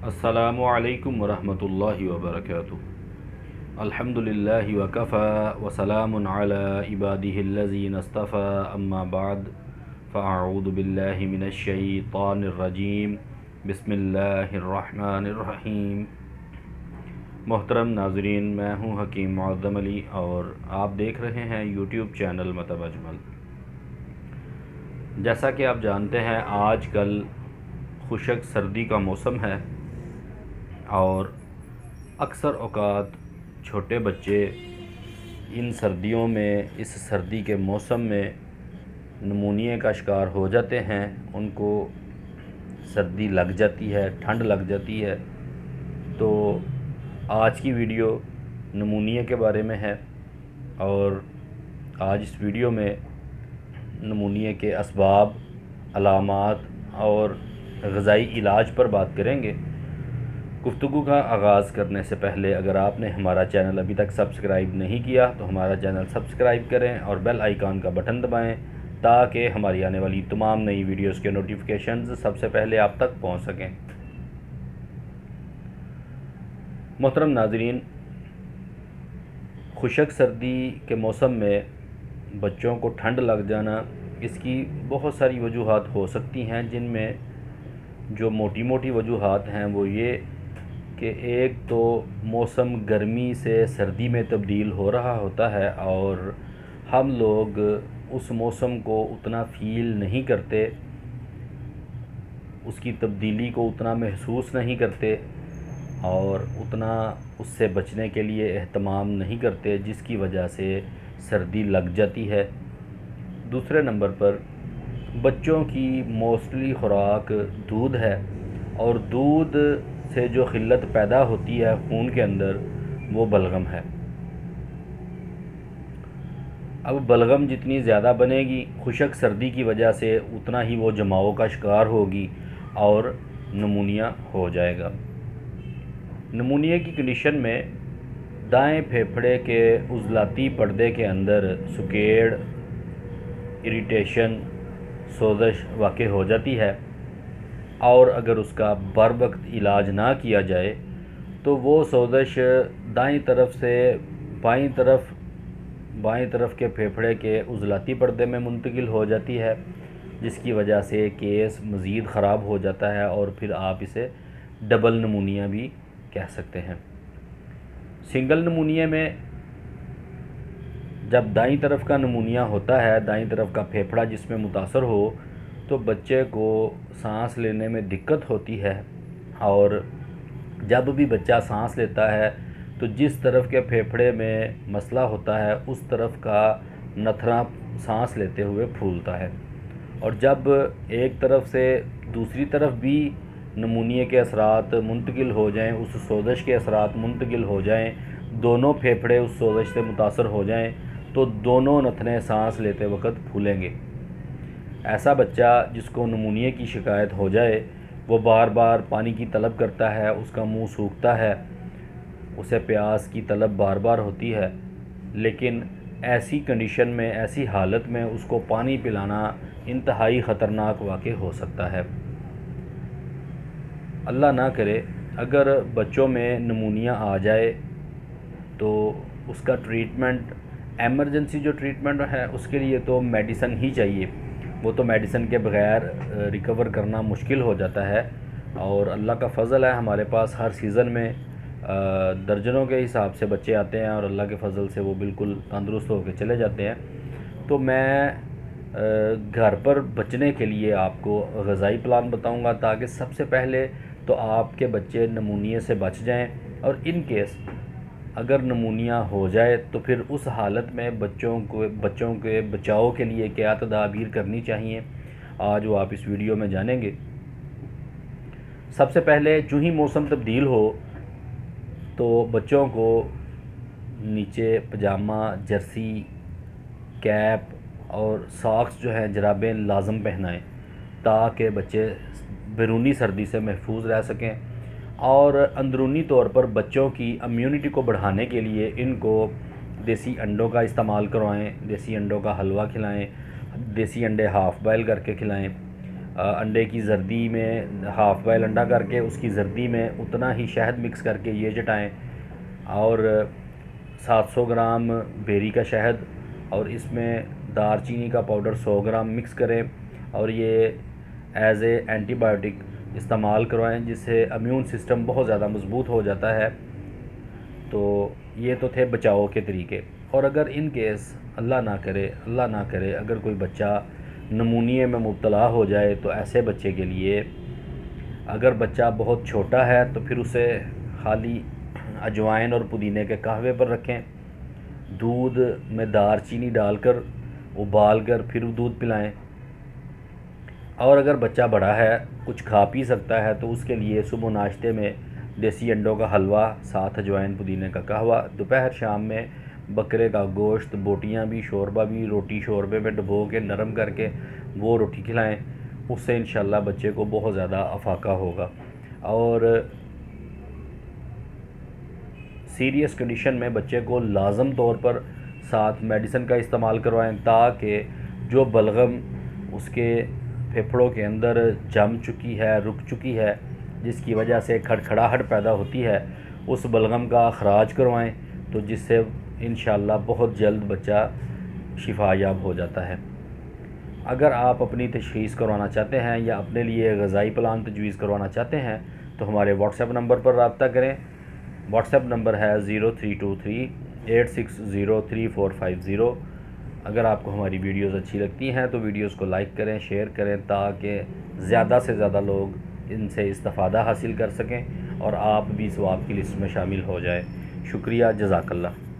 السلام علیکم ورحمۃ اللہ وبرکاتہ۔ الحمدللہ وکفی وسلام علی عبادہ الذین اصطفی، اما بعد فاعوذ باللہ من الشیطان الرجیم، بسم اللہ الرحمن الرحیم۔ محترم ناظرین، میں ہوں حکیم معظم علی اور آپ دیکھ رہے ہیں یوٹیوب چینل مطب اجمل۔ جیسا کہ آپ جانتے ہیں، آج کل خشک سردی کا موسم ہے اور اکثر اوقات چھوٹے بچے ان سردیوں میں، اس سردی کے موسم میں نمونیا کا شکار ہو جاتے ہیں۔ ان کو سردی لگ جاتی ہے، ٹھنڈ لگ جاتی ہے۔ تو آج کی ویڈیو نمونیا کے بارے میں ہے اور آج اس ویڈیو میں نمونیا کے اسباب، علامات اور غذائی علاج پر بات کریں گے۔ گفتگو کا آغاز کرنے سے پہلے اگر آپ نے ہمارا چینل ابھی تک سبسکرائب نہیں کیا تو ہمارا چینل سبسکرائب کریں اور بیل آئیکن کا بٹن دبائیں تاکہ ہماری آنے والی تمام نئی ویڈیوز کے نوٹیفیکیشنز سب سے پہلے آپ تک پہنچ سکیں۔ محترم ناظرین، خشک سردی کے موسم میں بچوں کو ٹھنڈ لگ جانا، اس کی بہت ساری وجوہات ہو سکتی ہیں، جن میں جو موٹی موٹی وجوہات ہیں وہ یہ کہ ایک تو موسم گرمی سے سردی میں تبدیل ہو رہا ہوتا ہے اور ہم لوگ اس موسم کو اتنا فیل نہیں کرتے، اس کی تبدیلی کو اتنا محسوس نہیں کرتے اور اتنا اس سے بچنے کے لیے اہتمام نہیں کرتے، جس کی وجہ سے سردی لگ جاتی ہے۔ دوسرے نمبر پر بچوں کی موسٹلی خوراک دودھ ہے اور دودھ سے جو قلت پیدا ہوتی ہے خون کے اندر وہ بلغم ہے۔ اب بلغم جتنی زیادہ بنے گی خشک سردی کی وجہ سے اتنا ہی وہ جماؤ کا شکار ہوگی اور نمونیا ہو جائے گا۔ نمونیا کی کنڈیشن میں دائیں پھیپھڑے کے عضلاتی پردے کے اندر سکیڑ، اریٹیشن، سوزش واقع ہو جاتی ہے اور اگر اس کا بر وقت علاج نہ کیا جائے تو وہ سوزش دائیں طرف سے بائیں طرف کے پھیپھڑے کے عضلاتی پردے میں منتقل ہو جاتی ہے، جس کی وجہ سے کیس مزید خراب ہو جاتا ہے اور پھر آپ اسے ڈبل نمونیا بھی کہہ سکتے ہیں۔ سنگل نمونیا میں جب دائیں طرف کا نمونیا ہوتا ہے، دائیں طرف کا پھیپھڑا جس میں متاثر ہو، تو بچے کو سانس لینے میں دقت ہوتی ہے اور جب بھی بچہ سانس لیتا ہے تو جس طرف کے پھیپھڑے میں مسئلہ ہوتا ہے اس طرف کا نتھرا سانس لیتے ہوئے پھولتا ہے، اور جب ایک طرف سے دوسری طرف بھی نمونیا کے اثرات منتقل ہو جائیں، اس سوزش کے اثرات منتقل ہو جائیں، دونوں پھیپھڑے اس سوزش سے متاثر ہو جائیں تو دونوں نتھنے سانس لیتے وقت پھولیں گے۔ ایسا بچہ جس کو نمونیا کی شکایت ہو جائے وہ بار بار پانی کی طلب کرتا ہے، اس کا منہ سوکھتا ہے، اسے پیاس کی طلب بار بار ہوتی ہے، لیکن ایسی کنڈیشن میں، ایسی حالت میں اس کو پانی پلانا انتہائی خطرناک واقع ہو سکتا ہے۔ اللہ نہ کرے اگر بچوں میں نمونیا آ جائے تو اس کا ٹریٹمنٹ، ایمرجنسی جو ٹریٹمنٹ ہے اس کے لیے تو میڈیسن ہی چاہیے، وہ تو میڈیسن کے بغیر ریکور کرنا مشکل ہو جاتا ہے، اور اللہ کا فضل ہے ہمارے پاس ہر سیزن میں درجنوں کے حساب سے بچے آتے ہیں اور اللہ کے فضل سے وہ بالکل تندرست ہو کے چلے جاتے ہیں۔ تو میں گھر پر بچنے کے لیے آپ کو غذائی پلان بتاؤں گا تاکہ سب سے پہلے تو آپ کے بچے نمونیا سے بچ جائیں، اور ان کیس اگر نمونیا ہو جائے تو پھر اس حالت میں بچوں کے بچاؤ کے لیے کیا تدابیر کرنی چاہیے، آج وہ آپ اس ویڈیو میں جانیں گے۔ سب سے پہلے جو ہی موسم تبدیل ہو تو بچوں کو نیچے پجامہ، جرسی، کیپ اور ساکس جو ہیں جرابیں لازم پہنائیں تاکہ بچے بیرونی سردی سے محفوظ رہ سکیں، اور اندرونی طور پر بچوں کی امیونٹی کو بڑھانے کے لیے ان کو دیسی انڈوں کا استعمال کروائیں، دیسی انڈوں کا حلوہ کھلائیں، دیسی انڈے ہاف بائل کر کے کھلائیں، انڈے کی زردی میں ہاف بائل انڈا کر کے اس کی زردی میں اتنا ہی شہد مکس کر کے یہ چٹائیں، اور 700 گرام بیری کا شہد اور اس میں دار چینی کا پاؤڈر 100 گرام مکس کریں اور یہ ایز اے اینٹی بائیوٹک استعمال کروائیں، جس سے امیون سسٹم بہت زیادہ مضبوط ہو جاتا ہے۔ تو یہ تو تھے بچاؤ کے طریقے۔ اور اگر ان کیس اللہ نہ کرے اگر کوئی بچہ نمونیے میں مبتلا ہو جائے تو ایسے بچے کے لیے، اگر بچہ بہت چھوٹا ہے تو پھر اسے خالی اجوائن اور پودینے کے قہوے پر رکھیں، دودھ میں دار چینی ڈال کر ابال کر پھر دودھ پلائیں۔ اور اگر بچہ بڑا ہے کچھ کھا پی سکتا ہے تو اس کے لیے صبح ناشتے میں دیسی انڈوں کا حلوہ، ساتھ اجوائن پودینے کا قہوہ، دوپہر شام میں بکرے کا گوشت، بوٹیاں بھی، شوربہ بھی، روٹی شوربے میں ڈبو کے نرم کر کے وہ روٹی کھلائیں۔ اس سے انشاءاللہ بچے کو بہت زیادہ افاقہ ہوگا۔ اور سیریس کنڈیشن میں بچے کو لازم طور پر ساتھ میڈیسن کا استعمال کروائیں، تاکہ جو بلغم اس کے پھیپھڑوں کے اندر جم چکی ہے، رک چکی ہے، جس کی وجہ سے کھڑکھڑاہٹ پیدا ہوتی ہے، اس بلغم کا اخراج کروائیں، تو جس سے انشاءاللہ بہت جلد بچہ شفا یاب ہو جاتا ہے۔ اگر آپ اپنی تشخیص کروانا چاہتے ہیں یا اپنے لیے غذائی پلان تجویز کروانا چاہتے ہیں تو ہمارے واٹس ایپ نمبر پر رابطہ کریں۔ واٹس ایپ نمبر ہے 032386034050۔ اگر آپ کو ہماری ویڈیوز اچھی لگتی ہیں تو ویڈیوز کو لائک کریں، شیئر کریں، تاکہ زیادہ سے زیادہ لوگ ان سے استفادہ حاصل کر سکیں اور آپ بھی ثواب کی لسٹ میں شامل ہو جائیں۔ شکریہ، جزاک اللہ۔